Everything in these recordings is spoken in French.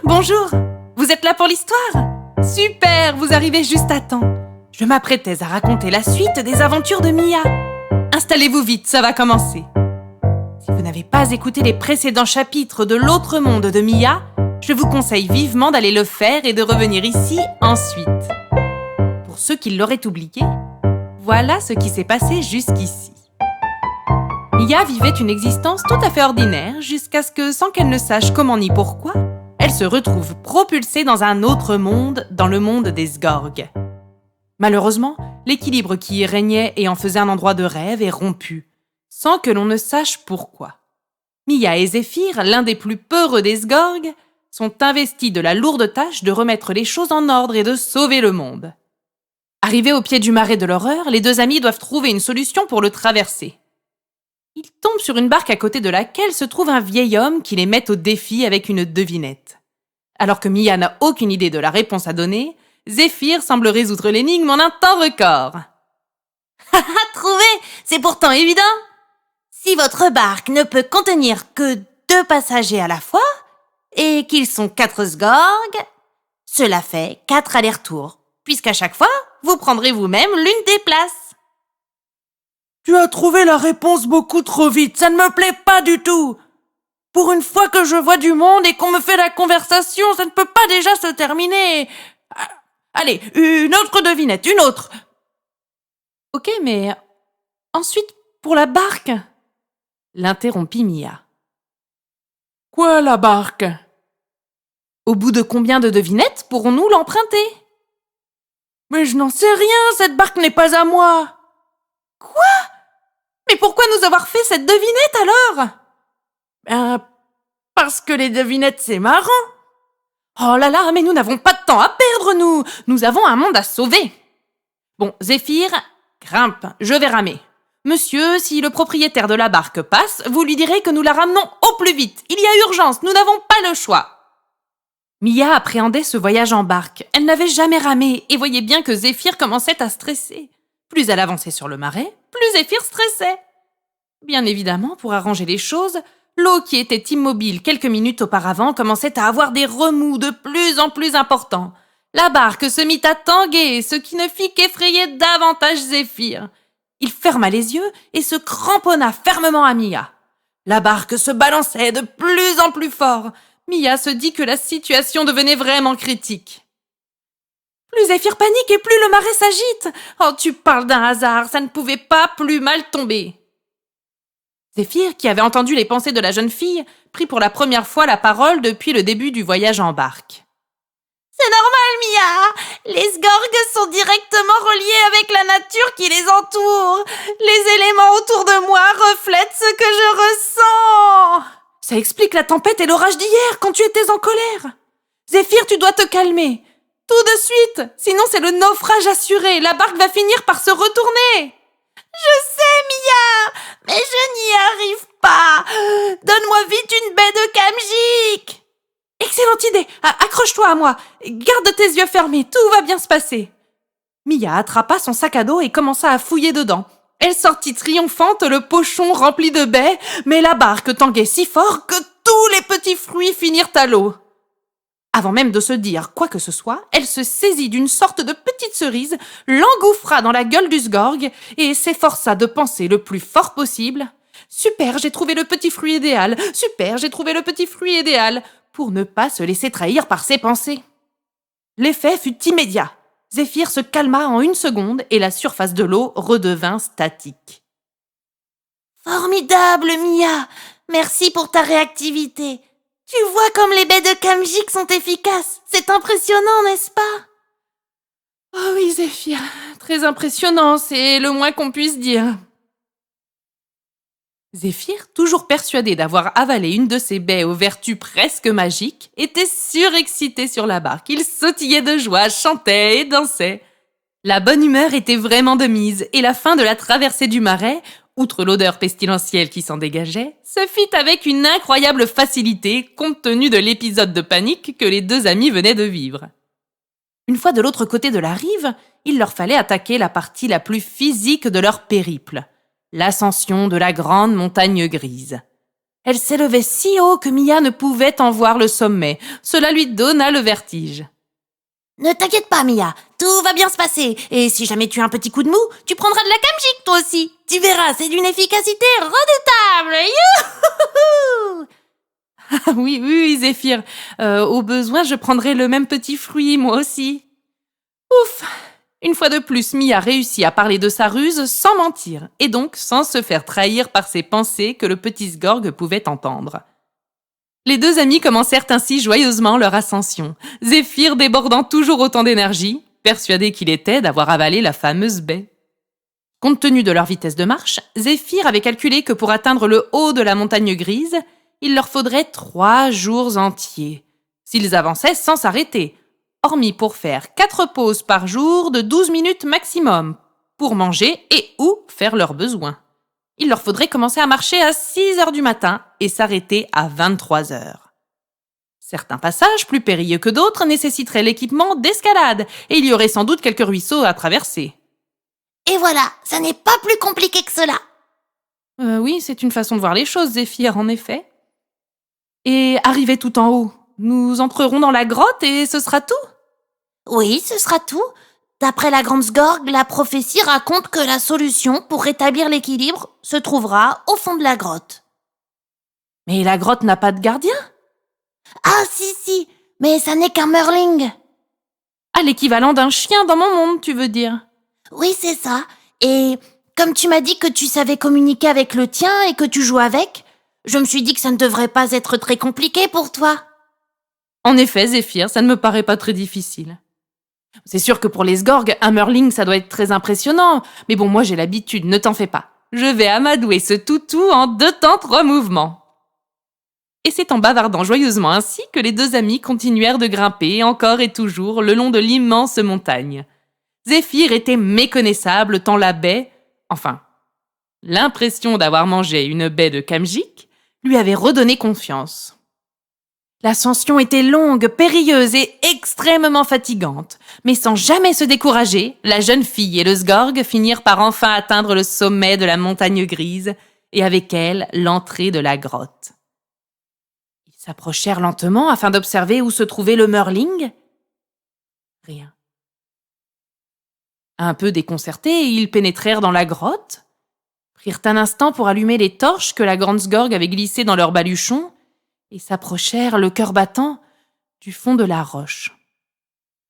bonjour. Vous êtes là pour l'histoire? Super, vous arrivez juste à temps. Je m'apprêtais à raconter la suite des aventures de Mia. Installez-vous vite, ça va commencer. Si vous n'avez pas écouté les précédents chapitres de l'autre monde de Mia, je vous conseille vivement d'aller le faire et de revenir ici ensuite. Pour ceux qui l'auraient oublié, voilà ce qui s'est passé jusqu'ici. Mia vivait une existence tout à fait ordinaire jusqu'à ce que, sans qu'elle ne sache comment ni pourquoi, elle se retrouve propulsée dans un autre monde, dans le monde des Sgorg. Malheureusement, l'équilibre qui y régnait et en faisait un endroit de rêve est rompu, sans que l'on ne sache pourquoi. Mia et Zéphyr, l'un des plus peureux des Sgorg, sont investis de la lourde tâche de remettre les choses en ordre et de sauver le monde. Arrivés au pied du marais de l'horreur, les deux amis doivent trouver une solution pour le traverser. Ils tombent sur une barque à côté de laquelle se trouve un vieil homme qui les met au défi avec une devinette. Alors que Mia n'a aucune idée de la réponse à donner, Zéphyr semble résoudre l'énigme en un temps record. Trouvé, c'est pourtant évident. Si votre barque ne peut contenir que 2 passagers à la fois, et qu'ils sont 4 Sgorg, cela fait 4 allers-retours, puisqu'à chaque fois, vous prendrez vous-même l'une des places. Tu as trouvé la réponse beaucoup trop vite, ça ne me plaît pas du tout. Pour une fois que je vois du monde et qu'on me fait la conversation, ça ne peut pas déjà se terminer. Allez, une autre devinette, une autre. Ok, mais ensuite, pour la barque, l'interrompit Mia. Quoi, la barque? Au bout de combien de devinettes pourrons-nous l'emprunter? Mais je n'en sais rien, cette barque n'est pas à moi. Quoi? Mais pourquoi nous avoir fait cette devinette alors? Parce que les devinettes, c'est marrant. Oh là là, mais nous n'avons pas de temps à perdre, nous! Nous avons un monde à sauver! Bon, Zéphyr, grimpe, je vais ramer. Monsieur, si le propriétaire de la barque passe, vous lui direz que nous la ramenons au plus vite. Il y a urgence, nous n'avons pas le choix. Mia appréhendait ce voyage en barque. Elle n'avait jamais ramé et voyait bien que Zéphyr commençait à stresser. Plus elle avançait sur le marais, plus Zéphyr stressait. Bien évidemment, pour arranger les choses, l'eau qui était immobile quelques minutes auparavant commençait à avoir des remous de plus en plus importants. La barque se mit à tanguer, ce qui ne fit qu'effrayer davantage Zéphyr. Il ferma les yeux et se cramponna fermement à Mia. La barque se balançait de plus en plus fort. Mia se dit que la situation devenait vraiment critique. Plus Zéphyr panique et plus le marais s'agite. Oh, tu parles d'un hasard, ça ne pouvait pas plus mal tomber. Zéphyr, qui avait entendu les pensées de la jeune fille, prit pour la première fois la parole depuis le début du voyage en barque. C'est normal, Mia. Les Sgorg sont directement reliés avec la nature qui les entoure. Les éléments autour de moi reflètent ce que je ressens. Ça explique la tempête et l'orage d'hier, quand tu étais en colère. Zéphyr, tu dois te calmer. Tout de suite, sinon c'est le naufrage assuré. La barque va finir par se retourner. Je sais, Mia, mais je n'y arrive pas. Donne-moi vite une baie de Kamjik. Excellente idée. Accroche-toi à moi. Garde tes yeux fermés, tout va bien se passer. Mia attrapa son sac à dos et commença à fouiller dedans. Elle sortit triomphante, le pochon rempli de baies, mais la barque tanguait si fort que tous les petits fruits finirent à l'eau. Avant même de se dire quoi que ce soit, elle se saisit d'une sorte de petite cerise, l'engouffra dans la gueule du Sgorg et s'efforça de penser le plus fort possible. « Super, j'ai trouvé le petit fruit idéal. Super, j'ai trouvé le petit fruit idéal. » pour ne pas se laisser trahir par ses pensées. L'effet fut immédiat. Zéphyr se calma en 1 seconde et la surface de l'eau redevint statique. Formidable, Mia. Merci pour ta réactivité. Tu vois comme les baies de Kamjik sont efficaces. C'est impressionnant, n'est-ce pas? Oh oui, Zéphyr, très impressionnant, c'est le moins qu'on puisse dire. Zéphyr, toujours persuadé d'avoir avalé une de ces baies aux vertus presque magiques, était surexcité sur la barque. Il sautillait de joie, chantait et dansait. La bonne humeur était vraiment de mise et la fin de la traversée du marais, outre l'odeur pestilentielle qui s'en dégageait, se fit avec une incroyable facilité compte tenu de l'épisode de panique que les deux amis venaient de vivre. Une fois de l'autre côté de la rive, il leur fallait attaquer la partie la plus physique de leur périple. L'ascension de la grande montagne grise. Elle s'élevait si haut que Mia ne pouvait en voir le sommet. Cela lui donna le vertige. Ne t'inquiète pas, Mia, tout va bien se passer. Et si jamais tu as un petit coup de mou, tu prendras de la Kamjik toi aussi. Tu verras, c'est d'une efficacité redoutable. Youhou! Ah oui, Zéphyr. Au besoin, je prendrai le même petit fruit, moi aussi. Ouf! Une fois de plus, Mia réussit à parler de sa ruse sans mentir, et donc sans se faire trahir par ses pensées que le petit Sgorg pouvait entendre. Les deux amis commencèrent ainsi joyeusement leur ascension, Zéphyr débordant toujours autant d'énergie, persuadé qu'il était d'avoir avalé la fameuse baie. Compte tenu de leur vitesse de marche, Zéphyr avait calculé que pour atteindre le haut de la montagne grise, il leur faudrait 3 jours entiers, s'ils avançaient sans s'arrêter, hormis pour faire 4 pauses par jour de 12 minutes maximum, pour manger et ou faire leurs besoins. Il leur faudrait commencer à marcher à 6 heures du matin et s'arrêter à 23 heures. Certains passages, plus périlleux que d'autres, nécessiteraient l'équipement d'escalade, et il y aurait sans doute quelques ruisseaux à traverser. Et voilà, ça n'est pas plus compliqué que cela. Oui, c'est une façon de voir les choses, Zéphyr, en effet. Et arrivé tout en haut, nous entrerons dans la grotte et ce sera tout? Oui, ce sera tout. D'après la Grande Sgorg, la prophétie raconte que la solution pour rétablir l'équilibre se trouvera au fond de la grotte. Mais la grotte n'a pas de gardien? Ah si, mais ça n'est qu'un Merling. Ah, l'équivalent d'un chien dans mon monde, tu veux dire? Oui, c'est ça. Et comme tu m'as dit que tu savais communiquer avec le tien et que tu joues avec, je me suis dit que ça ne devrait pas être très compliqué pour toi. En effet, Zéphyr, ça ne me paraît pas très difficile. C'est sûr que pour les Sgorg, un Merling, ça doit être très impressionnant. Mais bon, moi j'ai l'habitude, ne t'en fais pas. Je vais amadouer ce toutou en 2 temps 3 mouvements. Et c'est en bavardant joyeusement ainsi que les deux amis continuèrent de grimper encore et toujours le long de l'immense montagne. Zéphyr était méconnaissable tant la baie, enfin, l'impression d'avoir mangé une baie de Kamjik, lui avait redonné confiance. L'ascension était longue, périlleuse et extrêmement fatigante. Mais sans jamais se décourager, la jeune fille et le Sgorg finirent par enfin atteindre le sommet de la montagne grise et avec elle l'entrée de la grotte. Ils s'approchèrent lentement afin d'observer où se trouvait le Merling. Rien. Un peu déconcertés, ils pénétrèrent dans la grotte, prirent un instant pour allumer les torches que la grande Sgorg avait glissées dans leur baluchon et s'approchèrent, le cœur battant, du fond de la roche.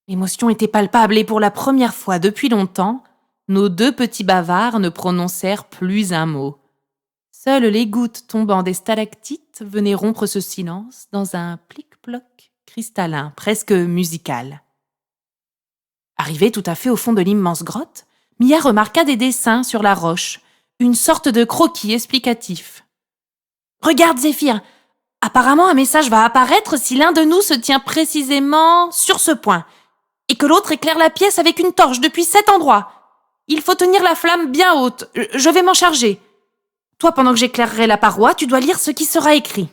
L'émotion était palpable et pour la première fois depuis longtemps, nos 2 petits bavards ne prononcèrent plus un mot. Seules les gouttes tombant des stalactites venaient rompre ce silence dans un plic-ploc cristallin, presque musical. Arrivée tout à fait au fond de l'immense grotte, Mia remarqua des dessins sur la roche, une sorte de croquis explicatif. « Regarde, Zéphyr, apparemment un message va apparaître si l'un de nous se tient précisément sur ce point, et que l'autre éclaire la pièce avec une torche depuis cet endroit. Il faut tenir la flamme bien haute, je vais m'en charger. Toi, pendant que j'éclairerai la paroi, tu dois lire ce qui sera écrit. »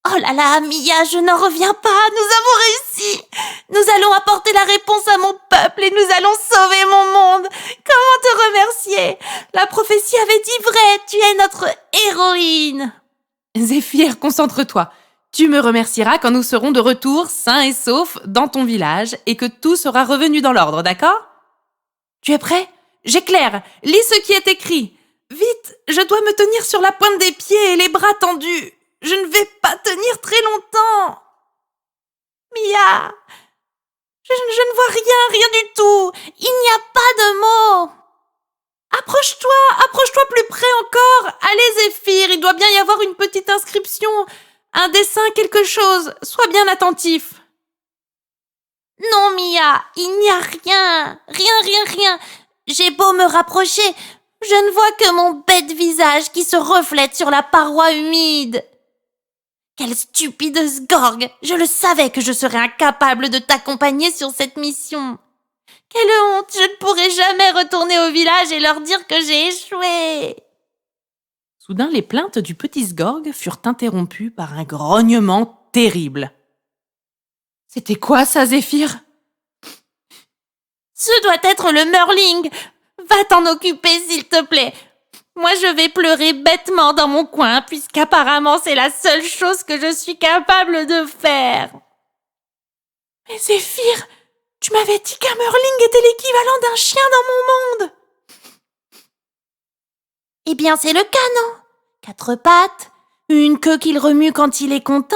Oh là là, Mia, je n'en reviens pas, nous avons réussi. Nous allons apporter la réponse à mon peuple et nous allons sauver mon monde. Comment te remercier? La prophétie avait dit vrai, tu es notre héroïne. Zéphyr, concentre-toi. Tu me remercieras quand nous serons de retour, sains et saufs, dans ton village et que tout sera revenu dans l'ordre, d'accord? Tu es prêt? J'éclaire. Lis ce qui est écrit. Vite, je dois me tenir sur la pointe des pieds et les bras tendus. Je ne vais pas tenir très longtemps. Mia, je ne vois rien du tout. Il n'y a pas de mots. Approche-toi plus près encore. Allez, Zéphyr, il doit bien y avoir une petite inscription, un dessin, quelque chose. Sois bien attentif. Non, Mia, il n'y a rien. Rien. J'ai beau me rapprocher, je ne vois que mon bête visage qui se reflète sur la paroi humide. Quelle stupide Sgorg! Je le savais que je serais incapable de t'accompagner sur cette mission. Quelle honte! Je ne pourrai jamais retourner au village et leur dire que j'ai échoué. Soudain, les plaintes du petit Sgorg furent interrompues par un grognement terrible. C'était quoi ça, Zéphyr? Ce doit être le Merling. Va t'en occuper, s'il te plaît. Moi, je vais pleurer bêtement dans mon coin, puisqu'apparemment, c'est la seule chose que je suis capable de faire. Mais Zéphyr, tu m'avais dit qu'un Merling était l'équivalent d'un chien dans mon monde. Eh bien, c'est le cas, non? 4 pattes, une queue qu'il remue quand il est content,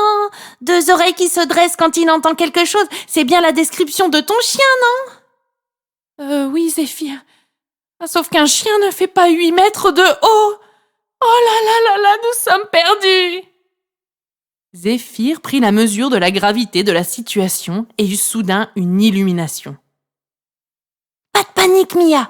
2 oreilles qui se dressent quand il entend quelque chose. C'est bien la description de ton chien, non? Oui, Zéphyr. Sauf qu'un chien ne fait pas 8 mètres de haut. Oh là, nous sommes perdus. Zéphyr prit la mesure de la gravité de la situation et eut soudain une illumination. Pas de panique, Mia.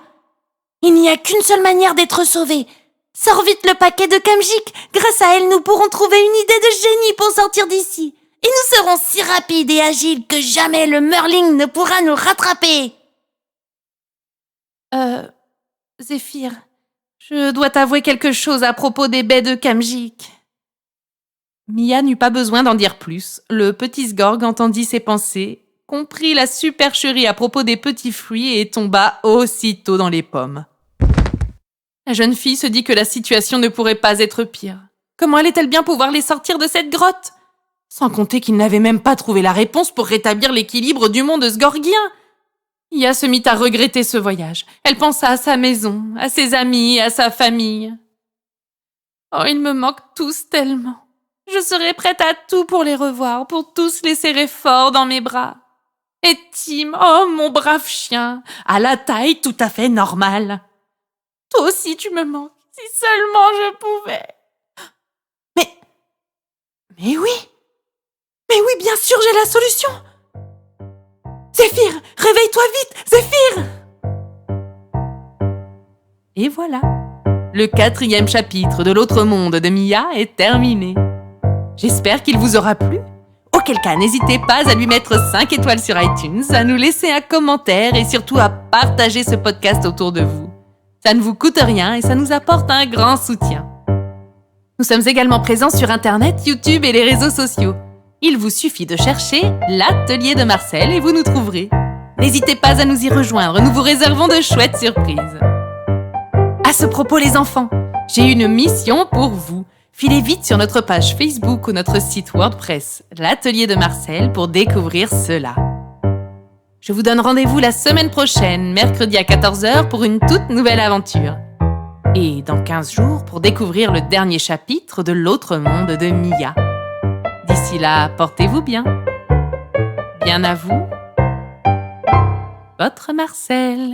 Il n'y a qu'une seule manière d'être sauvé. Sors vite le paquet de Kamjik. Grâce à elle, nous pourrons trouver une idée de génie pour sortir d'ici. Et nous serons si rapides et agiles que jamais le Merling ne pourra nous rattraper. Zéphyr, je dois t'avouer quelque chose à propos des baies de Kamjik. Mia n'eut pas besoin d'en dire plus. Le petit Sgorg entendit ses pensées, comprit la supercherie à propos des petits fruits et tomba aussitôt dans les pommes. La jeune fille se dit que la situation ne pourrait pas être pire. Comment allait-elle bien pouvoir les sortir de cette grotte? Sans compter qu'il n'avait même pas trouvé la réponse pour rétablir l'équilibre du monde sgorgien. Mia se mit à regretter ce voyage. Elle pensa à sa maison, à ses amis, à sa famille. Oh, ils me manquent tous tellement. Je serais prête à tout pour les revoir, pour tous les serrer fort dans mes bras. Et Tim, oh mon brave chien, à la taille tout à fait normale. Toi aussi tu me manques, si seulement je pouvais. Mais oui, bien sûr j'ai la solution. Zéphyr, réveille-toi vite, Zéphyr! Et voilà, le 4e chapitre de l'autre monde de Mia est terminé. J'espère qu'il vous aura plu. Auquel cas, n'hésitez pas à lui mettre 5 étoiles sur iTunes, à nous laisser un commentaire et surtout à partager ce podcast autour de vous. Ça ne vous coûte rien et ça nous apporte un grand soutien. Nous sommes également présents sur Internet, YouTube et les réseaux sociaux. Il vous suffit de chercher l'Atelier de Marcel et vous nous trouverez. N'hésitez pas à nous y rejoindre, nous vous réservons de chouettes surprises. À ce propos les enfants, j'ai une mission pour vous. Filez vite sur notre page Facebook ou notre site WordPress, l'Atelier de Marcel, pour découvrir cela. Je vous donne rendez-vous la semaine prochaine, mercredi à 14h, pour une toute nouvelle aventure. Et dans 15 jours, pour découvrir le dernier chapitre de l'autre monde de Mia. D'ici là, portez-vous bien. Bien à vous, votre Marcel.